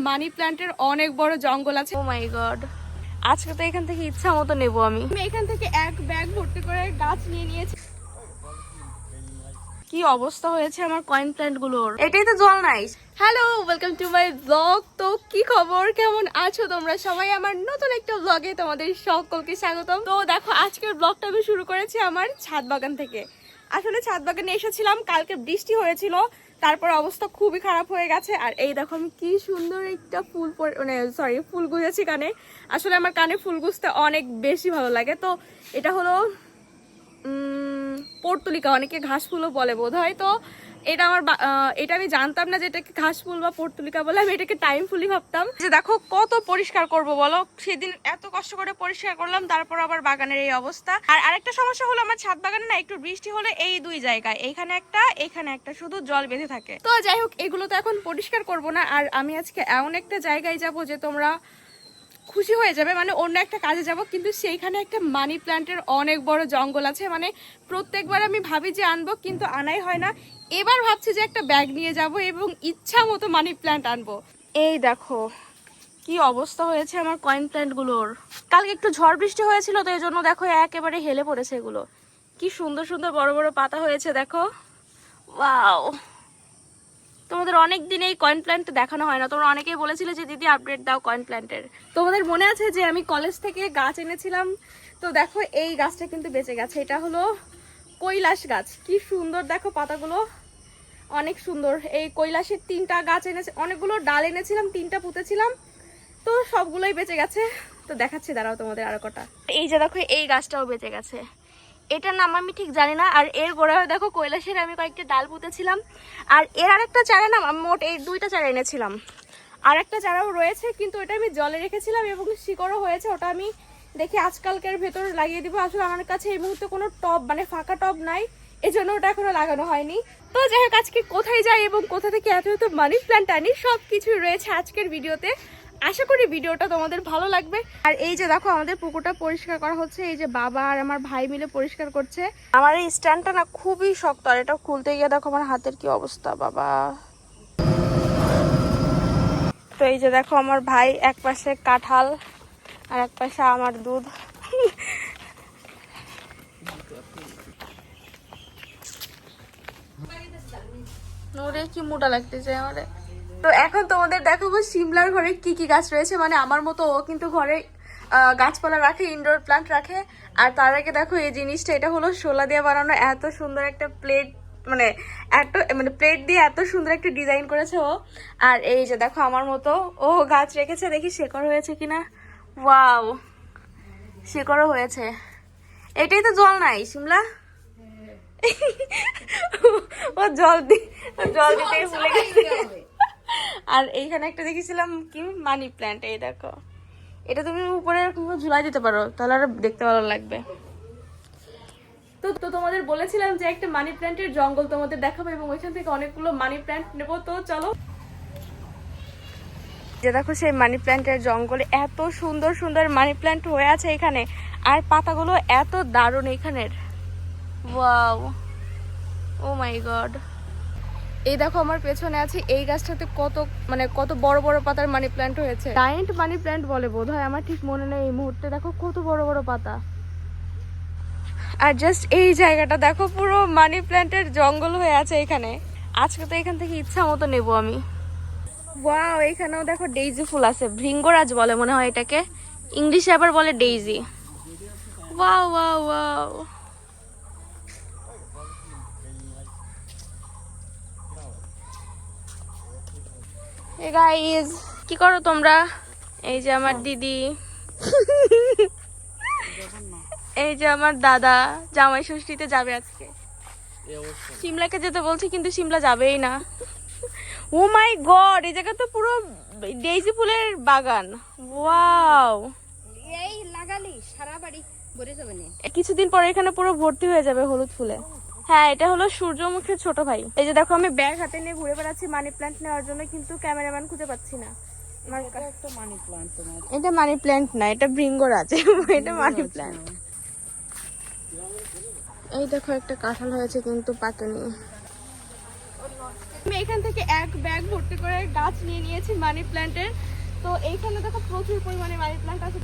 মানি প্ল্যান্টের অনেক বড় জঙ্গল আছে। ও মাই গড, আজকে তো এখান থেকে ইচ্ছা মতো নেবো। আমি এখান থেকে এক ব্যাগ ভর্তি করে গাছ নিয়ে নিয়েছি। কি অবস্থা হয়েছে আমার কয়েন প্ল্যান্ট গুলোর, এটাই তো জল নাই। Hello, welcome to my blog. তো কি খবর, কেমন আছো তোমরা সবাই? আমার নতুন একটা ব্লগে তোমাদের সকলকে স্বাগতম। তো দেখো, আজকের ব্লগটা আমি শুরু করেছি আমার ছাদ বাগান থেকে। আসলে ছাদ বাগানে এসেছিলাম, কালকে বৃষ্টি হয়েছিল, তারপর অবস্থা খুবই খারাপ হয়ে গেছে। আর এই দেখো আমি কি সুন্দর একটা ফুল ফুল গুঁজেছি কানে। আসলে আমার কানে ফুল গুঁজতে অনেক বেশি ভালো লাগে। তো এটা হলো পর্তুলিকা, অনেকে ঘাস ফুলও বলে বোধ হয়। তো এটা এটা আমি জানতাম না যে এটাকে ঘাস ফুল বা পর্তুলিকা বলে, আমি এটাকে টাইম ফুলই ভাবতাম। যে দেখো কত পরিষ্কার করব বলো, সেদিন এত কষ্ট করে পরিষ্কার করলাম, তারপর আবার বাগানের এই অবস্থা। আর আরেকটা সমস্যা হলো, আমার ছাদ বাগানে না একটু বৃষ্টি হলে এই দুই জায়গায়, এইখানে একটা শুধু জল বেঁধে থাকে। তো যাই হোক, এগুলো তো এখন পরিষ্কার করব না। আর আমি আজকে এমন একটা জায়গায় যাব যে তোমরা খুশি হয়ে যাবে, মানে অন্য একটা কাজে যাব, কিন্তু সেইখানে একটা মানি প্ল্যান্টের অনেক বড় জঙ্গল আছে। মানে প্রত্যেকবার আমি ভাবি যে আনবো, কিন্তু আনাই হয় না। এবার ভাবছি যে একটা ব্যাগ নিয়ে যাব এবং ইচ্ছা মতো মানি প্ল্যান্ট আনবো। এই দেখো কি অবস্থা হয়েছে আমার কয়েন প্ল্যান্ট গুলোর। কালকে একটু ঝড় বৃষ্টি হয়েছিল, তো এই জন্য দেখো একেবারে হেলে পড়েছে এগুলো। কি সুন্দর সুন্দর বড় বড় পাতা হয়েছে দেখো। ওয়াও, তোমাদের অনেক দিন এই কয়েন প্ল্যান্ট দেখানো হয় না। তোমরা অনেকেই বলেছিলে যে দিদি আপডেট দাও কয়েন প্ল্যান্টের। তোমাদের মনে আছে যে আমি কলেজ থেকে গাছ এনেছিলাম? তো দেখো এই গাছটা কিন্তু বেঁচে গেছে। এটা হলো কৈলাস গাছ। কি সুন্দর দেখো পাতাগুলো, অনেক সুন্দর। এই কৈলাসের 3টা গাছ এনেছে, অনেকগুলো ডাল এনেছিলাম, 3টা পুঁতেছিলাম, তো সবগুলোই বেঁচে গেছে। তো দেখাচ্ছি দাঁড়াও তোমাদের আরো কটা। এই যে দেখো এই গাছটাও বেঁচে গেছে, এটার নাম আমি ঠিক জানি না। আর এর গোড়ায় দেখো কৈলাসের আমি কয়েকটা ডাল পুঁতেছিলাম। আর এর আরেকটা চারা না, মোট এই 2টা চারা এনেছিলাম। আর একটা চারাও রয়েছে, কিন্তু ওটা আমি জলে রেখেছিলাম এবং শিকড়ও হয়েছে। ওটা আমি দেখি আজকালকের ভেতর লাগিয়ে দিব। আসলে আমার কাছে এই মুহূর্তে কোনো টব, মানে ফাঁকা টব নাই, এজন্য ওটা এখনো লাগানো হয়নি। তো যাই হোক, আজকে কোথায় যাই এবং কোথা থেকে এত এত মানি প্ল্যান্ট আনি, সব কিছুই রয়েছে আজকের ভিডিওতে। আশা করি ভিডিওটা তোমাদের ভালো লাগবে। আর এই যে দেখো আমাদের পুকুরটা পরিষ্কার করা হচ্ছে, এই যে বাবা আর আমার ভাই মিলে পরিষ্কার করছে। আমার এই স্ট্যান্ডটা না খুবই শক্ত, আর এটা খুলতে গিয়ে দেখো আমার হাতের কি অবস্থা বাবা। তো এই যে দেখো আমার ভাই, এক পাশে কাঁঠাল আর এক পাশে আমার দুধ। ওরে কি মোটা লাগতেছে আমারে। তো এখন তোমাদের দেখাবো সিমলার ঘরে কি কি গাছ রয়েছে। মানে আমার মতো ও কিন্তু ঘরে গাছপালা রাখে, ইনডোর প্ল্যান্ট রাখে। আর তার আগে দেখো এই জিনিসটা, এটা হলো শোলা দিয়ে বানানো এত সুন্দর একটা প্লেট, মানে প্লেট দিয়ে এত সুন্দর একটা ডিজাইন করেছে ও। আর এই যে দেখো আমার মতো ও গাছ রেখেছে, দেখি শেকড় হয়েছে কিনা। ওয়াও, শেকড়ও হয়েছে। এটাই তো জল নাই সিমলা। ও জল দিতে ভুলে গেছে। আর এইখানে একটা দেখেছিলাম কি মানি প্ল্যান্ট, এই দেখো, এটা তুমি উপরে ঝুলাই দিতে পারো, তাহলে আরো দেখতে ভালো লাগবে। তো তোমাদের বলেছিলাম যে একটা মানি প্ল্যান্টের জঙ্গল তোমাদের দেখাবো এবং ওইখান থেকে অনেকগুলো মানি প্ল্যান্ট নেবো। তো চলো, যে দেখো সেই মানি প্ল্যান্টের জঙ্গলে এত সুন্দর সুন্দর মানি প্ল্যান্ট হয়ে আছে এখানে। আর পাতাগুলো এত দারুণ এখানের। ওয়াও, ও মাই গড। এই দেখো আমার পেছনে আছে এই গাছটাতে কত বড় বড় পাতার মানি প্ল্যান্ট হয়েছে। জায়ান্ট মানি প্ল্যান্ট বলে বোধ হয়, আমার ঠিক মনে নেই এই মুহূর্তে। দেখো কত বড় বড় পাতা। আর জাস্ট এই জায়গাটা দেখো, পুরো মানি প্ল্যান্টের জঙ্গল হয়ে আছে এখানে। আজকে তো এখান থেকে ইচ্ছা মতো নেবো আমি। ওয়াও, এখানেও দেখো ডেইজি ফুল আছে, ভৃঙ্গরাজ বলে মনে হয় এটাকে, ইংলিশে আবার বলে ডেইজি। Wow wow wow. এই গাইস, কি করো তোমরা? এই যে আমার দিদি, এই যে আমার দাদা জামাই ষষ্ঠীতে যাবে আজকে। সিমলাকে যেতে বলছি, কিন্তু সিমলা যাবেই না। ও মাই গড, এই জায়গা তো পুরো ডেইজি ফুলের বাগান। ওয়াও, এই লাগালি সারা বাড়ি ভরে যাবে না। কিছুদিন পরে এখানে পুরো ভর্তি হয়ে যাবে হলুদ ফুলে। হ্যাঁ, এটা হলো সূর্যমুখীর ছোট ভাই। এই যে দেখো আমি ব্যাগ হাতে নিয়ে ঘুরে বেড়াচ্ছি মানি প্ল্যান্ট নেওয়ার জন্য, কিন্তু ক্যামেরাম্যান খুঁজে পাচ্ছি না। এটা মানি প্ল্যান্ট না, এটা ভৃঙ্গরাজ। এটা মানি প্ল্যান্ট। এই দেখো একটা কাঁঠাল হয়েছে কিন্তু পাকেনি। আমি এখান থেকে এক ব্যাগ ভর্তি করে গাছ নিয়ে নিয়েছি মানি প্ল্যান্টের। তো এইখানে দেখো প্রচুর পরিমাণে মানি প্ল্যান্ট আছে।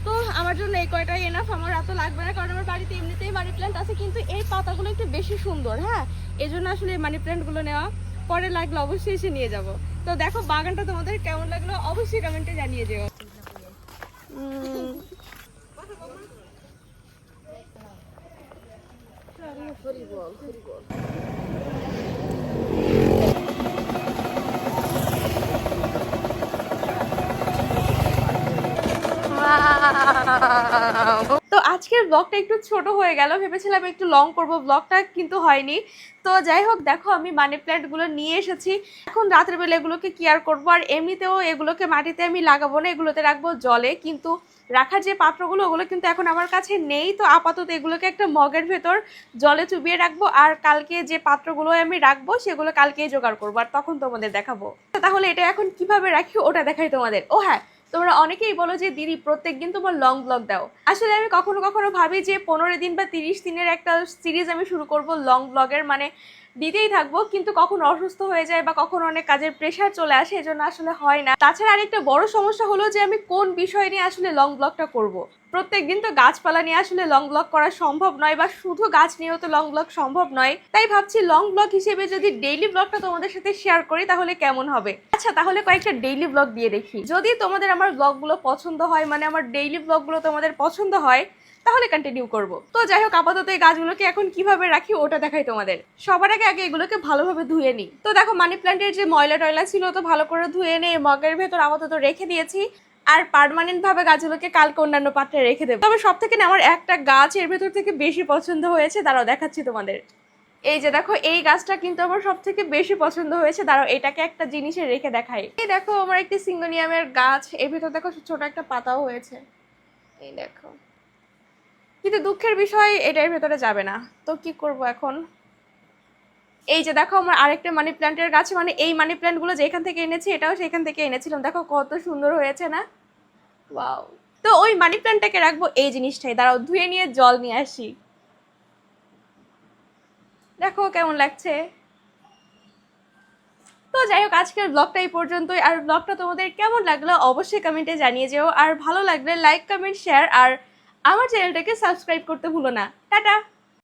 তো আমার জন্য এই কয়টাই এনাফ, আমার এত লাগবে না, কারণ আমার বাড়িতে এমনিতেই মানি প্ল্যান্ট আছে। কিন্তু এই পাতাগুলো একটু বেশি সুন্দর, হ্যাঁ, এই জন্য আসলে এই মানি প্ল্যান্টগুলো নেওয়া। পরে লাগলে অবশ্যই এসে নিয়ে যাব। তো দেখো বাগানটা তোমাদের কেমন লাগলো অবশ্যই কমেন্টে জানিয়ে দিও। তো আজকের ব্লগটা একটু ছোট হয়ে গেল, ভেবেছিলাম একটু লং করব ব্লগটা, কিন্তু হয়নি। তো যাই হোক, দেখো আমি মানি প্ল্যান্টগুলো নিয়ে এসেছি। এখন রাতের বেলা এগুলোকে কেয়ার করবো, আর এমনিতেও এগুলোকে মাটিতে আমি লাগাবো না, এগুলোতে রাখবো জলে। কিন্তু রাখার যে পাত্রগুলো ওগুলো কিন্তু এখন আমার কাছে নেই। তো আপাতত এগুলোকে একটা মগের ভেতর জলে চুবিয়ে রাখবো, আর কালকে যে পাত্রগুলো আমি রাখবো সেগুলো কালকেই জোগাড় করবো, আর তখন তোমাদের দেখাবো। তাহলে এটা এখন কিভাবে রাখি ওটা দেখাই তোমাদের। ও হ্যাঁ, তোমরা অনেকেই বলো যে দিদি প্রত্যেকদিন তোমার লং ব্লগ দাও। আসলে আমি কখনো কখনো ভাবি যে 15 দিন বা 30 দিনের একটা সিরিজ আমি শুরু করব লং ব্লগের, মানে দিতেই থাকবো। কিন্তু কখনো অসুস্থ হয়ে যায় বা কখনো অনেক কাজের প্রেশার চলে আসে, এজন্য আসলে হয় না। তাছাড়া আরেকটা বড় সমস্যা হলো যে আমি কোন বিষয় নিয়ে আসলে লং ব্লগটা করব। প্রত্যেকদিন তো গাছপালা নিয়ে আসলে লং ব্লগ করা সম্ভব নয়, বা শুধু গাছ নিয়েও তো লং ব্লগ সম্ভব নয়। তাই ভাবছি লং ব্লগ হিসেবে যদি ডেইলি ব্লগটা তোমাদের সাথে শেয়ার করি তাহলে কেমন হবে। আচ্ছা, তাহলে কয়েকটা ডেইলি ব্লগ দিয়ে দেখি। যদি তোমাদের আমার ব্লগগুলো পছন্দ হয়, মানে আমার ডেইলি ব্লগগুলো তোমাদের পছন্দ হয়, তাহলে কন্টিনিউ করব। তো যাই হোক, আপাতত এই গাছগুলোকে এখন কিভাবে রাখি ওটা দেখাই তোমাদের। সবার আগে এগুলোকে ভালোভাবে ধুয়ে নিই। তো দেখো মানি প্ল্যান্টের যে ময়লা টয়লা ছিল তো ভালো করে ধুয়ে নিয়ে মগের ভেতর আপাতত রেখে দিয়েছি। আর পার্মানেন্ট ভাবে গাছগুলোকে কালকে অন্যান্য পাত্রে রেখে দেবো। তবে সব থেকে না আমার একটা গাছ এর ভেতর থেকে বেশি পছন্দ হয়েছে, দাঁড়াও দেখাচ্ছি তোমাদের। এই যে দেখো, এই গাছটা কিন্তু আমার সব থেকে বেশি পছন্দ হয়েছে। দাঁড়াও এটাকে একটা জিনিসে রেখে দেখাই। এই দেখো আমার একটি সিঙ্গোনিয়ামের গাছ, এর ভেতর দেখো ছোট একটা পাতাও হয়েছে, এই দেখো। কিন্তু দুঃখের বিষয় এটার ভেতরে যাবে না, তো কি করব এখন। এই যে দেখো আমার আরেকটা মানি প্ল্যান্টের গাছ, মানে এই মানি প্ল্যান্টগুলো যেখান থেকে এনেছি এটাও সেখান থেকে এনেছিলাম। দেখো কত সুন্দর হয়েছে না, ওয়াও। তো ওই মানি প্ল্যান্টটাকে রাখবো এই জিনিসটাই। দাঁড়াও ধুয়ে নিয়ে জল নিয়ে আসি। দেখো কেমন লাগছে। তো যাই হোক, আজকের ব্লগটা এই পর্যন্তই। আর ব্লগটা তোমাদের কেমন লাগলো অবশ্যই কমেন্টে জানিয়ে যেও। আর ভালো লাগলে লাইক, কমেন্ট, শেয়ার, আর আমার চ্যানেলটাকে সাবস্ক্রাইব করতে ভুলো না। টাটা।